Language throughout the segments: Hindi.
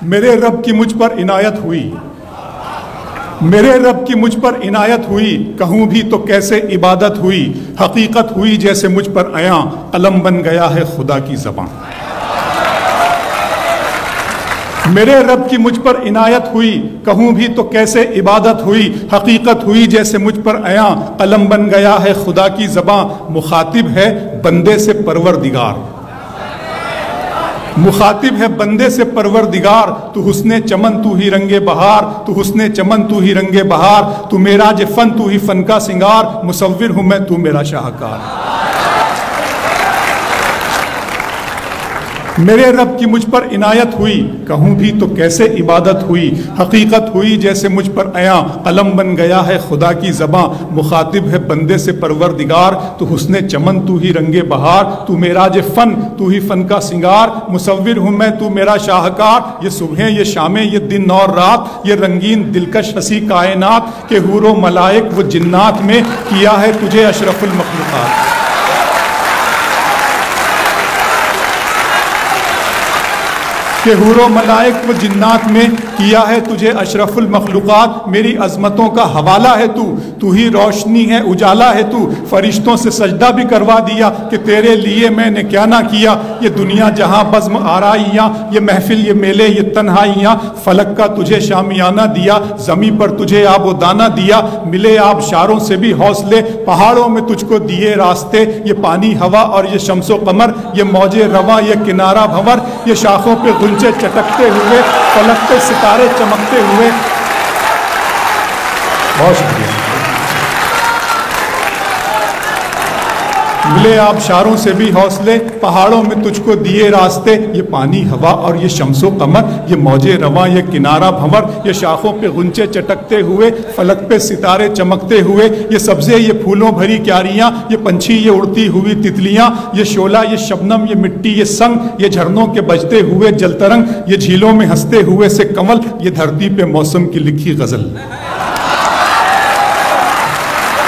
मेरे रब की मुझ पर इनायत हुई, मेरे रब की मुझ पर इनायत हुई, कहूँ भी तो कैसे इबादत हुई, हकीकत हुई जैसे मुझ पर आया, कलम बन गया है खुदा की ज़बान। मेरे रब की मुझ पर इनायत हुई, कहूँ भी तो कैसे इबादत हुई, हकीकत हुई जैसे मुझ पर आया, कलम बन गया है खुदा की ज़बान। मुखातिब है बंदे से परवरदिगार, मुखातिब है बंदे से परवरदिगार, तू हुस्ने चमन तू ही रंगे बहार, तू हुस्ने चमन तू ही रंगे बहार, तू मेरा जे फन तू ही फन का सिंगार, मुसव्विर हूँ मैं तू मेरा शाहकार। मेरे रब की मुझ पर इनायत हुई, कहूँ भी तो कैसे इबादत हुई, हकीकत हुई जैसे मुझ पर आया, कलम बन गया है खुदा की ज़बां। मुखातिब है बंदे से परवरदिगार, तू हुस्ने चमन तू ही रंगे बहार, तू मेरा जे फन तू ही फन का सिंगार, मुसव्विर हूँ मैं तू मेरा शाहकार। ये सुबह ये शामें ये दिन और रात, ये रंगीन दिलकश हसी कायनात, के हूरो मलाइक व जिन्नात में किया है तुझे अशरफुल मखलूक़ात। के हूरो मलाइक व जिन्नात में किया है तुझे अशरफुल मखलूक़ात। मेरी अज़मतों का हवाला है तू, तू ही रोशनी है उजाला है तू, फरिश्तों से सजदा भी करवा दिया कि तेरे लिए मैंने क्या ना किया। ये दुनिया जहाँ बज़्म आराइयाँ, ये महफिल ये मेले ये तन्हाइयाँ, फलक का तुझे शामियाना दिया, ज़मी पर तुझे आबो दाना दिया, मिले आबशारों से भी हौसले, पहाड़ों में तुझको दिए रास्ते, ये पानी हवा और ये शम्सो कमर, ये मौजे रवा ये किनारा भंवर, ये शाखों पे गुंचे चटकते हुए, फलक पे सितारे चमकते हुए। बहुत शुक्रिया। मिले आबशारों से भी हौसले, पहाड़ों में तुझको दिए रास्ते, ये पानी हवा और ये शम्सो कमर, ये मौजे रवा ये किनारा भंवर, ये शाखों पे गुंचे चटकते हुए, फलक पे सितारे चमकते हुए, ये सब्जे ये फूलों भरी क्यारियाँ, ये पंछी ये उड़ती हुई तितलियाँ, ये शोला ये शबनम ये मिट्टी ये संग, ये झरनों के बजते हुए जलतरंग, ये झीलों में हंसते हुए से कमल, ये धरती पे मौसम की लिखी गजल।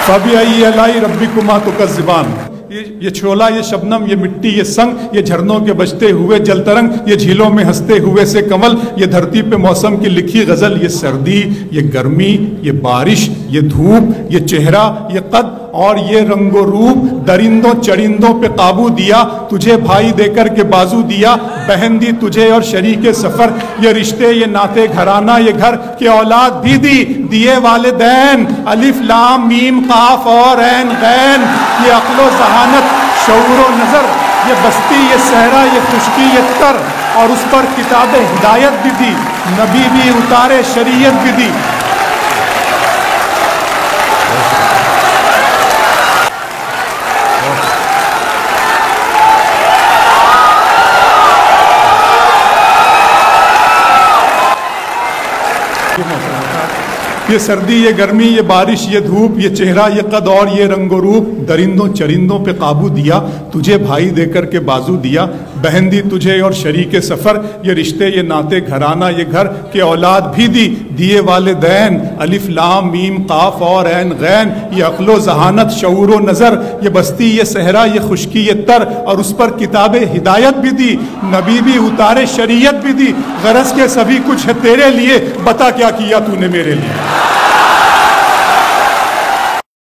फ़बी अलाई रब्बिकुमा तुकज़्ज़िबान, ये शोला ये शबनम ये मिट्टी ये संग, ये झरनों के बजते हुए जलतरंग, ये झीलों में हंसते हुए से कमल, ये धरती पे मौसम की लिखी गजल। ये सर्दी ये गर्मी ये बारिश ये धूप ये चेहरा ये कद और ये रंगो रूप, दरिंदों चरिंदों पे काबू दिया, तुझे भाई देकर के बाजू दिया, बहन दी तुझे और शरीके सफर, ये रिश्ते ये नाते घराना ये घर के औलाद भी दी, दिए वालिदैन, अलिफ लाम मीम काफ और ऐन गैन, ये अक्लो जहानत शऊरो नजर, ये बस्ती ये सहरा ये खुशकी ये तर, और उस पर किताब हिदायत भी दी, नबी भी उतारे शरीयत भी दी। ये सर्दी ये गर्मी ये बारिश ये धूप ये चेहरा ये कद और ये रंगो रूप, दरिंदों चरिंदों पे काबू दिया, तुझे भाई देकर के बाजू दिया, बहन दी तुझे और शरीके सफ़र, ये रिश्ते ये नाते घराना ये घर के औलाद भी दी, दिए वालिदैन, अलिफ लाम मीम काफ और ऐन गैन, ये अक्लो जहानत शऊरो नज़र, ये बस्ती ये सहरा ये खुशकी ये तर, और उस पर किताब हिदायत भी दी, नबी भी उतारे शरीयत भी दी, गरज के सभी कुछ है तेरे लिए, बता क्या किया तूने मेरे लिए।